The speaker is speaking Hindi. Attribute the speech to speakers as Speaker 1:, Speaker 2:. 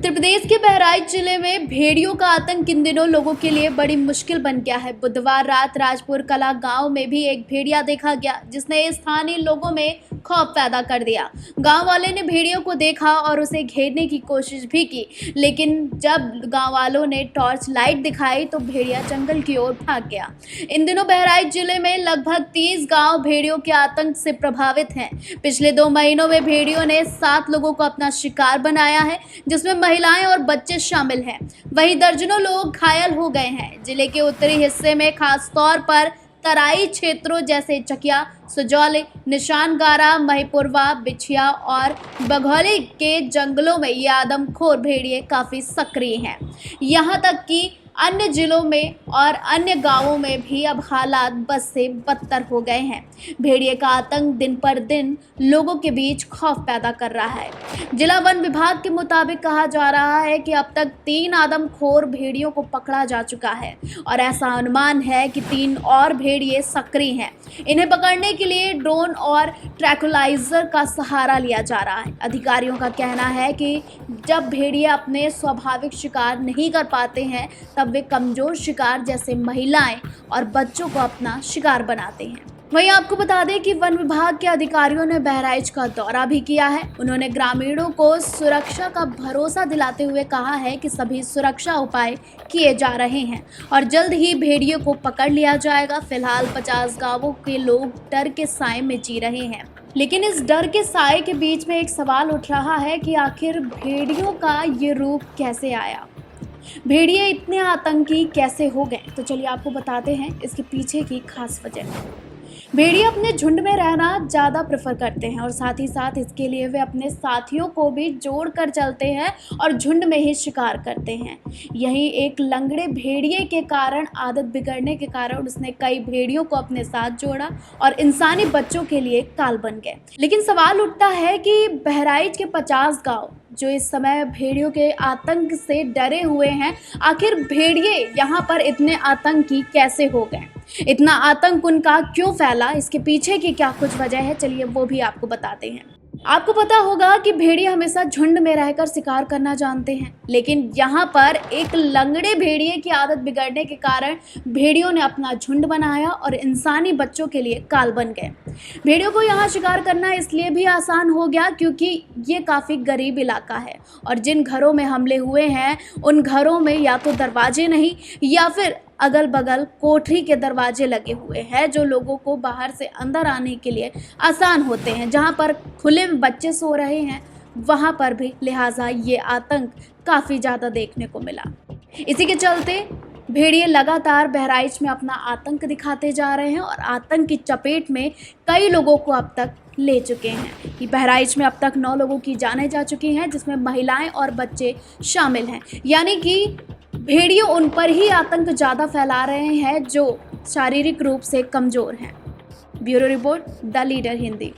Speaker 1: उत्तर प्रदेश के बहराइच जिले में भेड़ियों का आतंक इन दिनों लोगों के लिए बड़ी मुश्किल बन गया है। बुधवार रात राजपुर कला गांव में भी एक भेड़िया देखा गया जिसने स्थानीय लोगों में खौफ पैदा कर दिया। गांव वाले ने भेड़ियों को देखा और उसे घेरने की कोशिश भी की, लेकिन जब गांव वालों ने टॉर्च लाइट दिखाई तो भेड़िया जंगल की ओर भाग गया। इन दिनों बहराइच जिले में लगभग 30 गांव भेड़ियों के आतंक से प्रभावित हैं। पिछले 2 महीनों में भेड़ियों ने 7 लोगों को अपना शिकार बनाया है, जिसमें महिलाएं और बच्चे शामिल हैं। वहीं दर्जनों लोग घायल हो गए हैं। जिले के उत्तरी हिस्से में खास तौर पर तराई क्षेत्रों जैसे चकिया, सुजौली, निशानगारा, महिपुरवा, बिछिया और बघौली के जंगलों में ये आदमखोर भेड़िए काफ़ी सक्रिय हैं। यहाँ तक कि अन्य जिलों में और अन्य गांवों में भी अब हालात बद से बदतर हो गए हैं। भेड़िए का आतंक दिन पर दिन लोगों के बीच खौफ पैदा कर रहा है। जिला वन विभाग के मुताबिक कहा जा रहा है कि अब तक 3 आदमखोर भेड़ियों को पकड़ा जा चुका है और ऐसा अनुमान है कि 3 और भेड़िए सक्रिय हैं। इन्हें पकड़ने के लिए ड्रोन और ट्रैंकुलाइजर का सहारा लिया जा रहा है। अधिकारियों का कहना है कि जब भेड़िए अपने स्वाभाविक शिकार नहीं कर पाते हैं तब वे कमजोर शिकार जैसे महिलाएं और बच्चों को अपना शिकार बनाते हैं। वहीं आपको बता दें कि वन विभाग के अधिकारियों ने बहराइच का दौरा भी किया है। उन्होंने ग्रामीणों को सुरक्षा का भरोसा दिलाते हुए कहा है कि सभी सुरक्षा उपाय किए जा रहे हैं और जल्द ही भेड़ियों को पकड़ लिया जाएगा। फिलहाल 50 गांवों के लोग डर के साए में जी रहे हैं, लेकिन इस डर के साए के बीच में एक सवाल उठ रहा है कि आखिर भेड़ियों का ये रूप कैसे आया, भेड़िए इतने आतंकी कैसे हो गए। तो चलिए आपको बताते हैं इसके पीछे की खास वजह। भेड़िए अपने झुंड में रहना ज़्यादा प्रेफर करते हैं और साथ ही साथ इसके लिए वे अपने साथियों को भी जोड़ कर चलते हैं और झुंड में ही शिकार करते हैं। यही एक लंगड़े भेड़िए के कारण, आदत बिगड़ने के कारण उसने कई भेड़ियों को अपने साथ जोड़ा और इंसानी बच्चों के लिए काल बन गए। लेकिन सवाल उठता है कि बहराइच के 50 गाँव जो इस समय भेड़ियों के आतंक से डरे हुए हैं, आखिर भेड़िए यहाँ पर इतने आतंकी कैसे हो गए, इतना आतंक उनका क्यों फैला, इसके पीछे की क्या कुछ वजह है, चलिए वो भी आपको बताते हैं। आपको पता होगा कि भेड़िए हमेशा झुंड में रहकर शिकार करना जानते हैं, लेकिन यहाँ पर एक लंगड़े भेड़िए की आदत बिगड़ने के कारण भेड़ियों ने अपना झुंड बनाया और इंसानी बच्चों के लिए काल बन गए। भेड़ियों को यहाँ शिकार करना इसलिए भी आसान हो गया क्योंकि ये काफ़ी गरीब इलाका है और जिन घरों में हमले हुए हैं उन घरों में या तो दरवाजे नहीं या फिर अगल बगल कोठरी के दरवाजे लगे हुए हैं जो लोगों को बाहर से अंदर आने के लिए आसान होते हैं। जहां पर खुले में बच्चे सो रहे हैं वहां पर भी लिहाजा ये आतंक काफ़ी ज़्यादा देखने को मिला। इसी के चलते भेड़िए लगातार बहराइच में अपना आतंक दिखाते जा रहे हैं और आतंक की चपेट में कई लोगों को अब तक ले चुके हैं। कि बहराइच में अब तक 9 लोगों की जानें जा चुकी हैं जिसमें महिलाएं और बच्चे शामिल हैं। यानी कि भेड़िए उन पर ही आतंक ज़्यादा फैला रहे हैं जो शारीरिक रूप से कमज़ोर हैं। Bureau report, the leader Hindi.